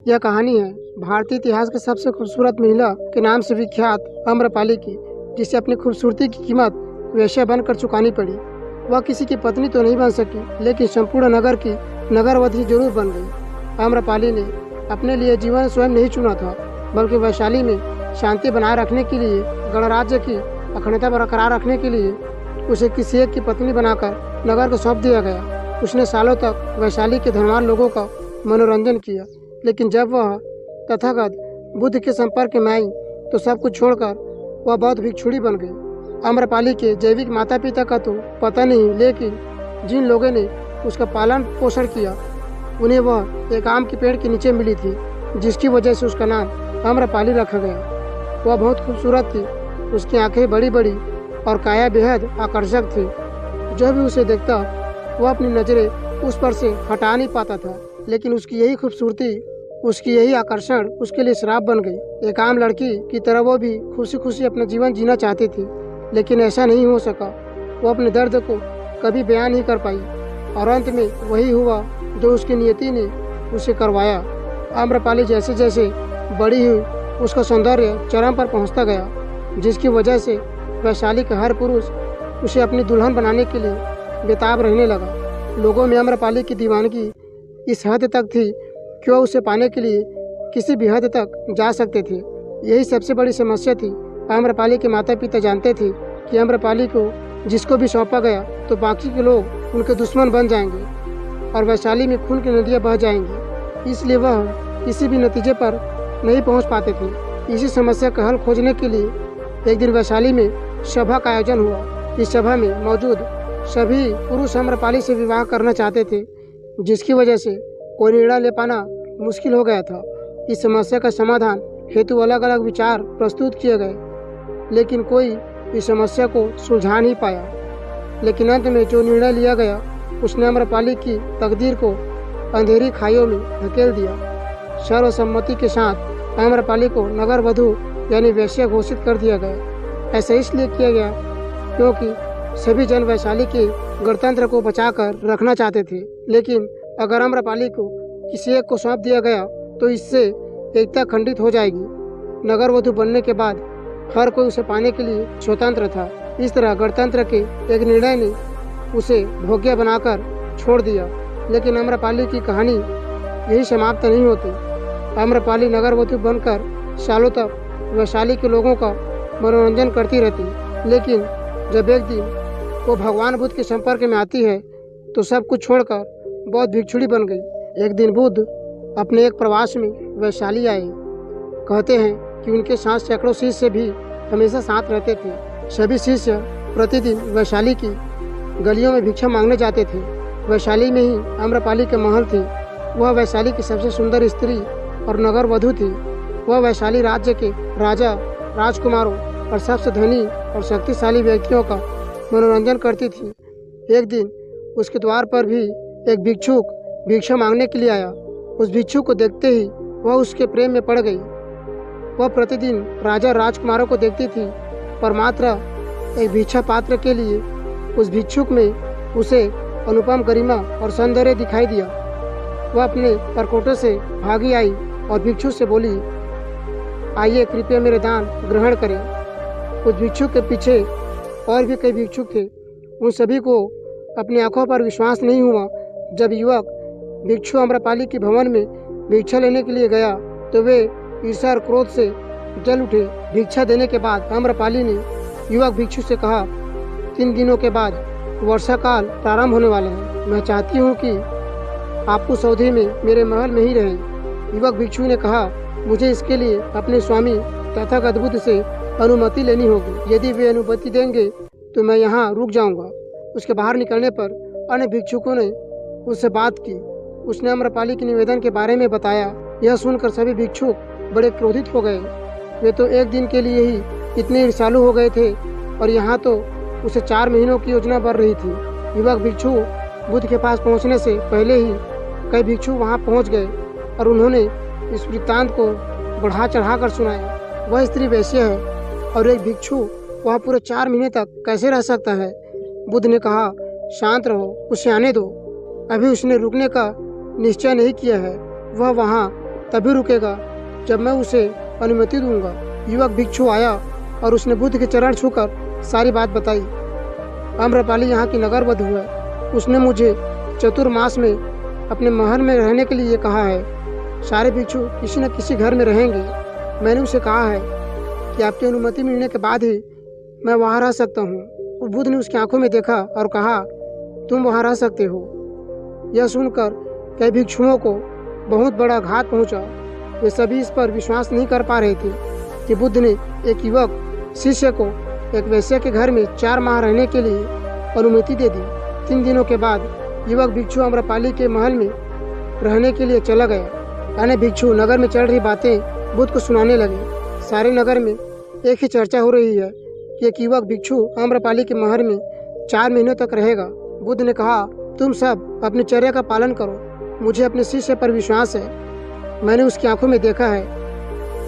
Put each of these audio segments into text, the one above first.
यह कहानी है भारतीय इतिहास की सबसे खूबसूरत महिला के नाम से विख्यात आम्रपाली की, जिसे अपनी खूबसूरती की कीमत वेश्या बनकर चुकानी पड़ी। वह किसी की पत्नी तो नहीं बन सकी, लेकिन संपूर्ण नगर की नगरवधि जरूर बन गई। आम्रपाली ने अपने लिए जीवन स्वयं नहीं चुना था, बल्कि वैशाली में शांति बनाए रखने के लिए, गणराज्य की अखंडता बरकरार रखने के लिए उसे किसी एक की पत्नी बनाकर नगर को सौंप दिया गया। उसने सालों तक वैशाली के धनवान लोगों का मनोरंजन किया, लेकिन जब वह तथागत बुद्ध के संपर्क में आई तो सब कुछ छोड़कर वह बौद्ध भिक्षुणी बन गई। आम्रपाली के जैविक माता पिता का तो पता नहीं, लेकिन जिन लोगों ने उसका पालन पोषण किया उन्हें वह एक आम के पेड़ के नीचे मिली थी, जिसकी वजह से उसका नाम आम्रपाली रखा गया। वह बहुत खूबसूरत थी, उसकी आंखें बड़ी बड़ी और काया बेहद आकर्षक थी। जो भी उसे देखता वह अपनी नज़रें उस पर से हटा नहीं पाता था, लेकिन उसकी यही खूबसूरती, उसकी यही आकर्षण उसके लिए श्राप बन गई। एक आम लड़की की तरह वो भी खुशी खुशी अपना जीवन जीना चाहती थी, लेकिन ऐसा नहीं हो सका। वो अपने दर्द को कभी बयान नहीं कर पाई और अंत में वही हुआ जो उसकी नियति ने उसे करवाया। आम्रपाली जैसे जैसे बड़ी हुई उसका सौंदर्य चरम पर पहुंचता गया, जिसकी वजह से वैशाली का हर पुरुष उसे अपनी दुल्हन बनाने के लिए बेताब रहने लगा। लोगों में आम्रपाली की दीवानगी इस हद तक थी कि वह उसे पाने के लिए किसी भी हद तक जा सकते थे। यही सबसे बड़ी समस्या थी। आम्रपाली के माता पिता जानते थे कि आम्रपाली को जिसको भी सौंपा गया तो बाकी के लोग उनके दुश्मन बन जाएंगे और वैशाली में खून की नदियाँ बह जाएंगी, इसलिए वह किसी भी नतीजे पर नहीं पहुंच पाते थे। इसी समस्या का हल खोजने के लिए एक दिन वैशाली में सभा का आयोजन हुआ। इस सभा में मौजूद सभी पुरुष आम्रपाली से विवाह करना चाहते थे, जिसकी वजह से कोई निर्णय ले पाना मुश्किल हो गया था। इस समस्या का समाधान हेतु अलग अलग विचार प्रस्तुत किए गए, लेकिन कोई इस समस्या को सुलझा नहीं पाया। लेकिन अंत में जो निर्णय लिया गया उसने आम्रपाली की तकदीर को अंधेरी खाइयों में धकेल दिया। सर्वसम्मति के साथ आम्रपाली को नगर वधू यानी वेश्या घोषित कर दिया गया। ऐसा इसलिए किया गया क्योंकि सभी जन वैशाली के गणतंत्र को बचाकर रखना चाहते थे, लेकिन अगर आम्रपाली को किसी एक को सौंप दिया गया तो इससे एकता खंडित हो जाएगी। नगर वधू बनने के बाद हर कोई उसे पाने के लिए स्वतंत्र था। इस तरह गणतंत्र के एक निर्णय ने उसे भोग्य बनाकर छोड़ दिया। लेकिन आम्रपाली की कहानी यही समाप्त नहीं होती। आम्रपाली नगर वधू बनकर सालों तक वैशाली के लोगों का मनोरंजन करती रहती, लेकिन जब एक दिन वो भगवान बुद्ध के संपर्क में आती है तो सब कुछ छोड़कर बौद्ध भिक्षुणी बन गई। एक दिन बुद्ध अपने एक प्रवास में वैशाली आए। कहते हैं कि उनके साथ सैकड़ों शिष्य भी हमेशा साथ रहते थे। सभी शिष्य प्रतिदिन वैशाली की गलियों में भिक्षा मांगने जाते थे। वैशाली में ही आम्रपाली के महल थी। वह वैशाली की सबसे सुंदर स्त्री और नगर वधू थी। वह वैशाली राज्य के राजा, राजकुमारों और सबसे धनी और शक्तिशाली व्यक्तियों का मनोरंजन करती थी। एक दिन उसके द्वार पर भी एक भिक्षुक भिक्षा मांगने के लिए आया। उस भिक्षुक को देखते ही वह उसके प्रेम में पड़ गई। वह प्रतिदिन राजा राजकुमारों को देखती थी, पर मात्र एक भिक्षा पात्र के लिए उस भिक्षुक में उसे अनुपम गरिमा और सौंदर्य दिखाई दिया। वह अपने परकोटे से भागी आई और भिक्षु से बोली, आइए कृपया मेरे दान ग्रहण करें। उस भिक्षुक के पीछे और भी कई भिक्षुक थे। उन सभी को अपनी आंखों पर विश्वास नहीं हुआ। जब युवक भिक्षु आम्रपाली के भवन में भिक्षा लेने के लिए गया तो वे ईर्ष्या और क्रोध से जल उठे। भिक्षा देने के बाद आम्रपाली ने युवक भिक्षु से कहा, 3 दिनों के बाद वर्षा काल प्रारंभ होने वाला है। मैं चाहती हूँ कि आप उस अवधि में मेरे महल में ही रहें। युवक भिक्षु ने कहा, मुझे इसके लिए अपने स्वामी तथागत बुद्ध से अनुमति लेनी होगी। यदि वे अनुमति देंगे तो मैं यहाँ रुक जाऊँगा। उसके बाहर निकलने पर अन्य भिक्षुकों ने उससे बात की। उसने आम्रपाली के निवेदन के बारे में बताया। यह सुनकर सभी भिक्षुक बड़े क्रोधित हो गए। वे तो एक दिन के लिए ही इतने ईर्ष्यालु हो गए थे और यहाँ तो उसे 4 महीनों की योजना बन रही थी। युवक भिक्षु बुद्ध के पास पहुँचने से पहले ही कई भिक्षु वहाँ पहुँच गए और उन्होंने इस वृत्तांत को बढ़ा चढ़ा कर सुनाया। वह स्त्री वैश्य है और एक भिक्षु वहाँ पूरे 4 महीने तक कैसे रह सकता है। बुद्ध ने कहा, शांत रहो, उसे आने दो। अभी उसने रुकने का निश्चय नहीं किया है। वह वहाँ तभी रुकेगा जब मैं उसे अनुमति दूंगा। युवक भिक्षु आया और उसने बुद्ध के चरण छूकर सारी बात बताई। आम्रपाली यहाँ की नगर वधू है। उसने मुझे चतुर्मास में अपने महल में रहने के लिए कहा है। सारे भिक्षु किसी न किसी घर में रहेंगे। मैंने उसे कहा है कि आपकी अनुमति मिलने के बाद ही मैं वहाँ रह सकता हूँ। बुद्ध ने उसकी आंखों में देखा और कहा, तुम वहाँ रह सकते हो। यह सुनकर कई भिक्षुओं को बहुत बड़ा घात पहुँचा। वे सभी इस पर विश्वास नहीं कर पा रहे थे कि बुद्ध ने एक युवक शिष्य को एक वेश्या के घर में 4 माह रहने के लिए अनुमति दे दी। 3 दिनों के बाद युवक भिक्षु आम्रपाली के महल में रहने के लिए चला गया। अन्य भिक्षु नगर में चल रही बातें बुद्ध को सुनाने लगे। सारे नगर में एक ही चर्चा हो रही है कि एक युवक भिक्षु आम्रपाली के महल में 4 महीनों तक रहेगा। बुद्ध ने कहा, तुम सब अपनी चर्या का पालन करो। मुझे अपने शिष्य पर विश्वास है। मैंने उसकी आंखों में देखा है,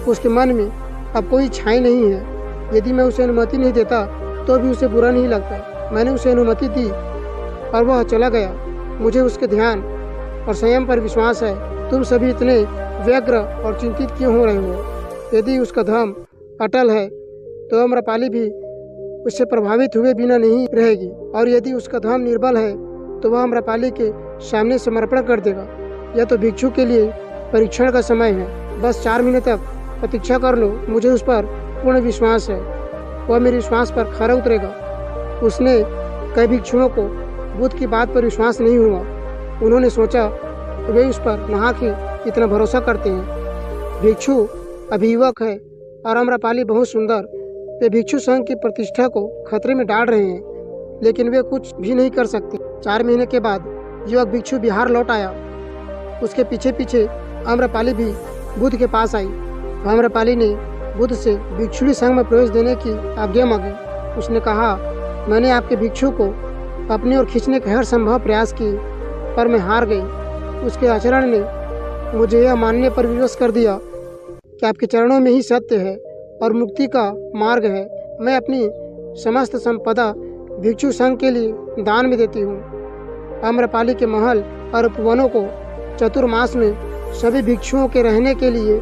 उसके मन में अब कोई इच्छाएं नहीं है। यदि मैं उसे अनुमति नहीं देता तो भी उसे बुरा नहीं लगता। मैंने उसे अनुमति दी और वह चला गया। मुझे उसके ध्यान और संयम पर विश्वास है। तुम सभी इतने व्यग्र और चिंतित क्यों हो रहे हो? यदि उसका धर्म अटल है तो आम्रपाली भी उससे प्रभावित हुए बिना नहीं रहेगी, और यदि उसका धर्म निर्बल है तो वह आम्रपाली के सामने समर्पण कर देगा। यह तो भिक्षु के लिए परीक्षण का समय है। बस 4 महीने तक प्रतीक्षा कर लो। मुझे उस पर पूर्ण विश्वास है, वह मेरे विश्वास पर खरा उतरेगा। उसने कई भिक्षुओं को बुद्ध की बात पर विश्वास नहीं हुआ। उन्होंने सोचा वे उस पर नाहक ही इतना भरोसा करते हैं। भिक्षु अभियुवक है और आम्रपाली बहुत सुंदर। वे भिक्षु संघ की प्रतिष्ठा को खतरे में डाल रहे हैं, लेकिन वे कुछ भी नहीं कर सकते। 4 महीने के बाद युवक भिक्षु बिहार लौट आया। उसके पीछे पीछे आम्रपाली भी बुद्ध के पास आई। आम्रपाली ने बुद्ध से भिक्षुणी संघ में प्रवेश देने की आज्ञा मांगी। उसने कहा, मैंने आपके भिक्षु को अपनी ओर खींचने के हर संभव प्रयास किए, पर मैं हार गई। उसके आचरण ने मुझे यह मानने पर विवश कर दिया कि आपके चरणों में ही सत्य है और मुक्ति का मार्ग है। मैं अपनी समस्त संपदा भिक्षु संघ के लिए दान में देती हूँ। आम्रपाली के महल और उपवनों को चतुर्मास में सभी भिक्षुओं के रहने के लिए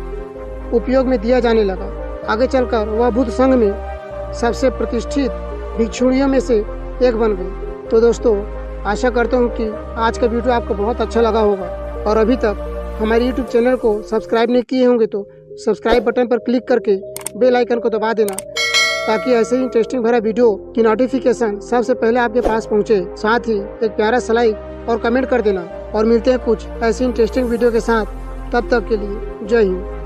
उपयोग में दिया जाने लगा। आगे चलकर वह बुद्ध संघ में सबसे प्रतिष्ठित भिक्षुणियों में से एक बन गई। तो दोस्तों, आशा करता हूँ कि आज का वीडियो आपको बहुत अच्छा लगा होगा, और अभी तक हमारे YouTube चैनल को सब्सक्राइब नहीं किए होंगे तो सब्सक्राइब बटन पर क्लिक करके बेल आइकन को दबा देना, ताकि ऐसे ही इंटरेस्टिंग भरा वीडियो की नोटिफिकेशन सबसे पहले आपके पास पहुँचे। साथ ही एक प्यारा सा लाइक और कमेंट कर देना, और मिलते हैं कुछ ऐसी इंटरेस्टिंग वीडियो के साथ। तब तक के लिए जय हिंद।